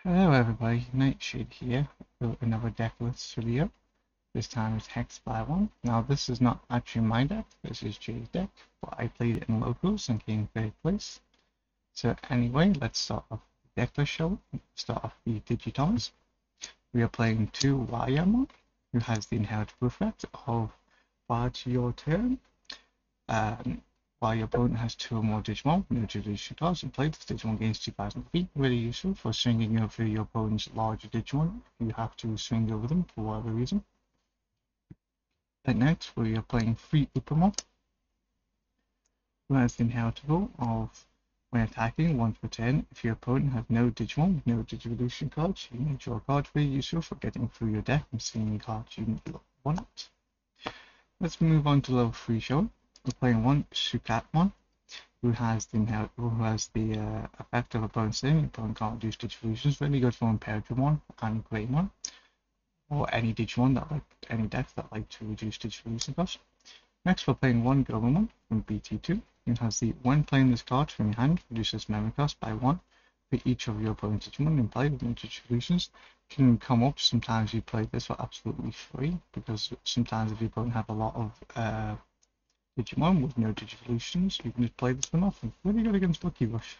Hello everybody, Nightshade here with another deck list video. This time it's hexeblaumon. Now this is not actually my deck, this is Jay's deck, but I played it in locals and came third place. So anyway, let's start off the deck list, shall we? Start off the Digimons. We are playing 2 Wayamon, who has the inheritable effect of far to your turn. While your opponent has 2 or more Digimon, no tradition cards in play, this Digimon gains 2000 feet. Really useful for swinging over your opponent's larger Digimon. You have to swing over them for whatever reason. Then next, we are playing 3 Upamon, who has the inheritable of when attacking 1 per turn. If your opponent has no Digimon with no Digivolution cards, you may draw a card. Really useful for getting through your deck and seeing cards you want. Let's move on to level 3 show. We're playing 1 Sukatmon, who has the effect of opponent saving. Opponent can't reduce Digivolutions. Really good for Imperadramon and Greymon, or any Digimon that any decks that like to reduce Digivolution cost. Next, we're playing 1 Gomamon from BT2, who has the when playing this card from your hand, reduces memory cost by 1 for each of your opponent's Digimon in play with no Digivolutions. Can come up. Sometimes you play this for absolutely free, because sometimes if your opponent have a lot of Digimon with no Digivolutions, you can just play this for nothing. Really good against Lucky Rush.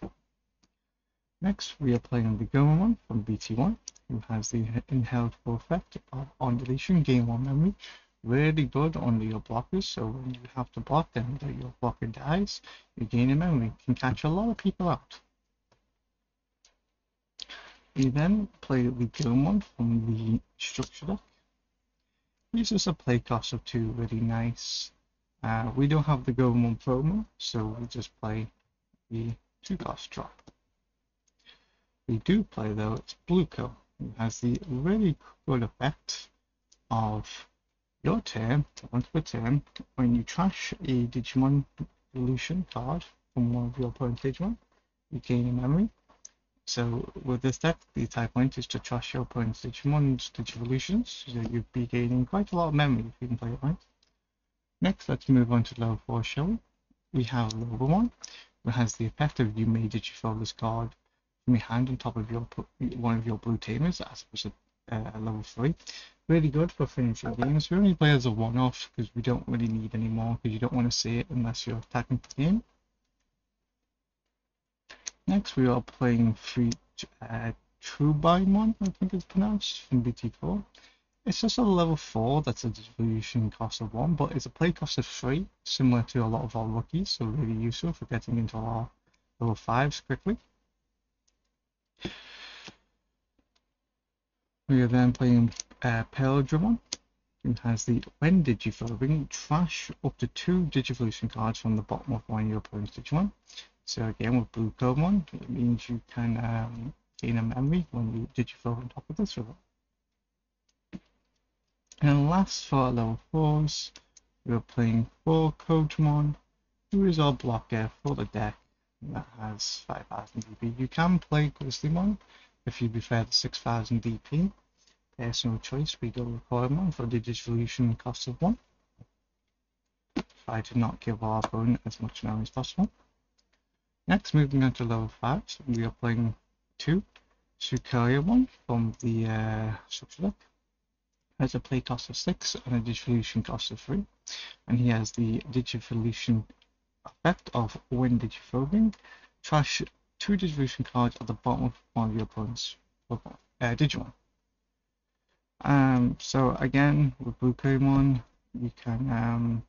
Next, we are playing the Gomamon from BT1, who has the inheritable effect of on deletion, gain 1 memory. Really good under your blockers, so when you have to block them, that your blocker dies, you gain a memory. Can catch a lot of people out. We then play the Gomamon from the structure deck. This is a play cost of 2, really nice. We don't have the Gomamon promo, so we just play the 2 cost drop. We do play though, it's Blueco, who has the really good effect of your turn, once per turn, when you trash a Digimon evolution card from one of your opponent's Digimon, you gain a memory. So with this deck, the attack point is to trash your opponent's Digimon's Digivolutions, so you'd be gaining quite a lot of memory if you can play it right. Next, let's move on to level 4, shall we? We have Lobomon, who has the effect of you may digithrow this card from your hand on top of one of your blue tamers as opposed to level 3. Really good for finishing games. We only play as a one-off because we don't really need any more, because you don't want to see it unless you're attacking the game. Next, we are playing 3 Truebymon, I think it's pronounced, from BT4. It's just a level 4 that's a distribution cost of 1, but it's a play cost of 3, similar to a lot of our rookies, so really useful for getting into our level 5s quickly. We are then playing Imperadramon, who has the when digithrowing, trash up to 2 Digivolution cards from the bottom of one of your opponent's Digimon. So again, with Blue Komon, it means you can gain a memory when you digithrow on top of this river. And last for level 4s, we are playing 4 Kotamon, who is our blocker for the deck that has 5000 DP. You can play Grizzlymon if you prefer the 6000 DP. Personal choice, we go with Kotamon for the Digivolution cost of 1. Try to not give our opponent as much memory as possible. Next, moving on to level 5s, we are playing 2 Sukaryamon from the structure deck. Has a play cost of 6 and a Digivolution cost of 3, and he has the Digivolution effect of when digithrowing, trash 2 Digivolution cards at the bottom of one of your opponent's Digimon. So again, with Blue Pokemon, you can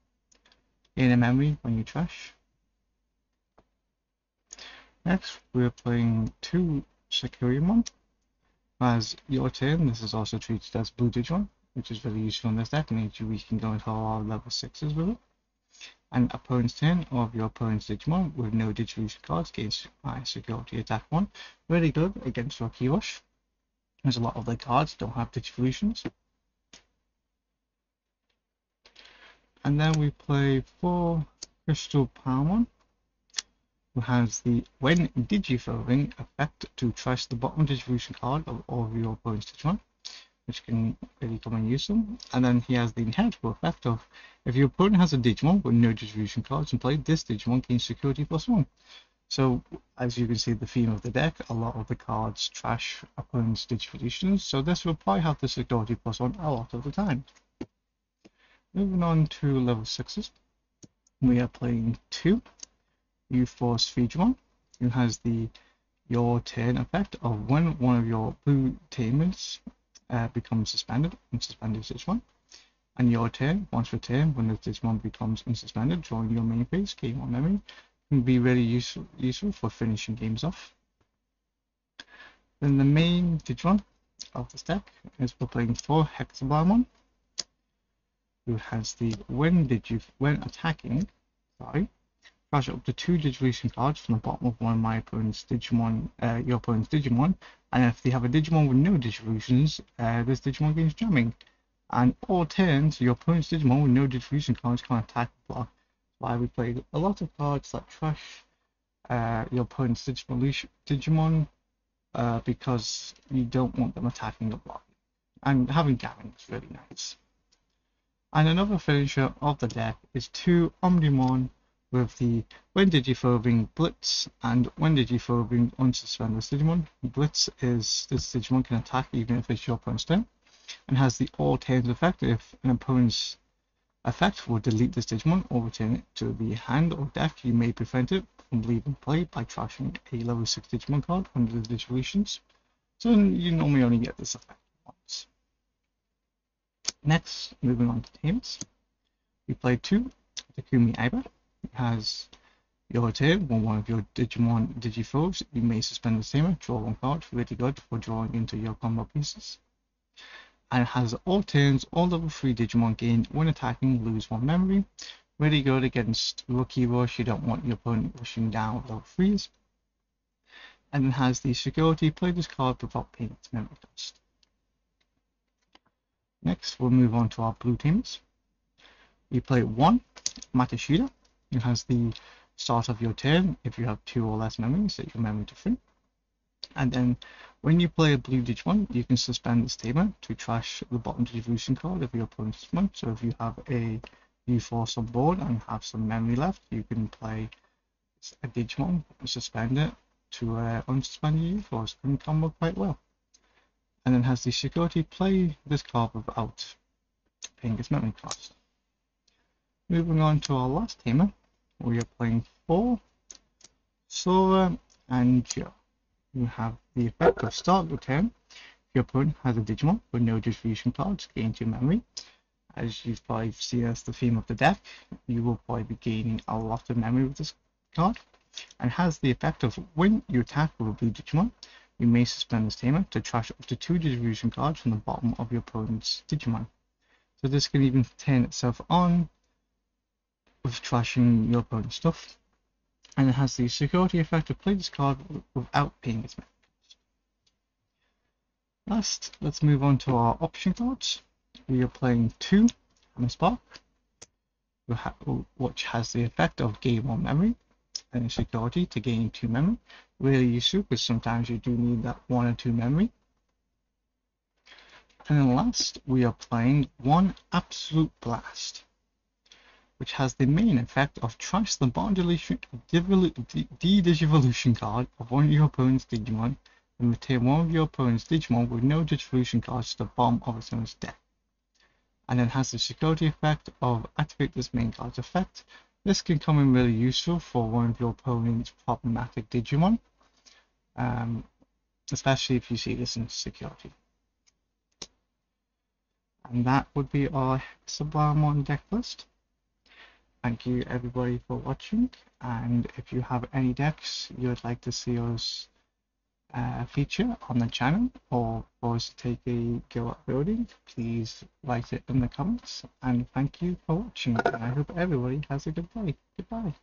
gain a memory when you trash. Next, we're playing 2 Sakuryamon. As your turn, this is also treated as Blue Digimon, which is really useful in this deck, and we can go into our level 6s with it. And opponent's turn of your opponent's Digimon with no Digivolution cards gains security attack 1. Really good against Lucky Rush, as a lot of their cards don't have Digivolutions. And then we play 4 Crystal Palmon, who has the when digithrowing effect to trash the bottom Digivolution card of all of your opponent's Digimon, which can really come in useful. And then he has the inheritable effect of if your opponent has a Digimon with no Digivolution cards in play, this Digimon gains security +1. So as you can see, the theme of the deck, a lot of the cards trash opponent's digivolutions, so this will probably have the security plus on a lot of the time. Moving on to level 6s, we are playing 2 U-Force Digimon, who has the your turn effect of when one of your blue tamers becomes suspended, unsuspended Digimon, and your turn, once per turn, when the Digimon becomes unsuspended, drawing your main phase, game on memory, can be really useful for finishing games off. Then the main Digimon of this deck is we're playing 4 hexeblaumon, who has the when attacking, crash up to 2 Digivolution cards from the bottom of one of my opponent's Digimon, your opponent's Digimon, and if they have a Digimon with no Digivolutions, this Digimon gains jamming. And all turns, your opponent's Digimon with no Digivolution cards can attack or block. Why we played a lot of cards that trash your opponent's Digimon because you don't want them attacking or blocking. And having jamming is really nice. And another finisher of the deck is 2 Omnimon with the when Digifolding Blitz and when Digifolding unsuspend this Digimon. Blitz is this Digimon can attack even if it's your opponent's turn, and has the all turns effect. If an opponent's effect will delete this Digimon or return it to the hand or deck, you may prevent it from leaving play by trashing a level 6 Digimon card under the Digivolutions. So you normally only get this effect once. Next, moving on to teams, we play 2 Takumi Aiba. It has your turn, when one of your Digimon Digifolds, you may suspend the tamer, draw 1 card, really good for drawing into your combo pieces. And it has all turns, all level 3 Digimon gain when attacking, lose 1 memory. Really good against Rookie Rush, you don't want your opponent rushing down with level 3s. And it has the security, play this card without paying its memory cost. Next, we'll move on to our blue teams. We play 1 Matashita, who has the start of your turn. If you have 2 or less memories, set your memory to 3. And then when you play a blue Digimon, you can suspend this tamer to trash the bottom Digivolution card of your opponent's Digimon. So if you have a U-Force on board and have some memory left, you can play a Digimon and suspend it to unsuspend your U-Force and combo quite well. And then has the security, play this card without paying its memory cost. Moving on to our last tamer, we are playing 4 Sora and Joe. You have the effect of start your turn. If your opponent has a Digimon with no distribution cards, gain 2 memory. As you've probably seen as the theme of the deck, you will probably be gaining a lot of memory with this card. And has the effect of when you attack with a blue Digimon, you may suspend this tamer to trash up to 2 distribution cards from the bottom of your opponent's Digimon. So this can even turn itself on with trashing your opponent's stuff. And it has the security effect of play this card without paying its memory cost. Last, let's move on to our option cards. We are playing 2 Hammer Spark, which has the effect of gain 1 memory and security to gain 2 memory. Really useful because sometimes you do need that 1 or 2 memory. And then last, we are playing 1 Absolute Blast, which has the main effect of trash the bottom Digivolution card of one of your opponent's Digimon and return one of your opponent's Digimon with no Digivolution cards to the bottom of its own deck. And then has the security effect of activate this main card's effect. This can come in really useful for one of your opponent's problematic Digimon, especially if you see this in security. And that would be our hexeblaumon deck list. Thank you everybody for watching, and if you have any decks you would like to see us feature on the channel or for us to take a go at building, please write it in the comments, and thank you for watching, and I hope everybody has a good day. Goodbye.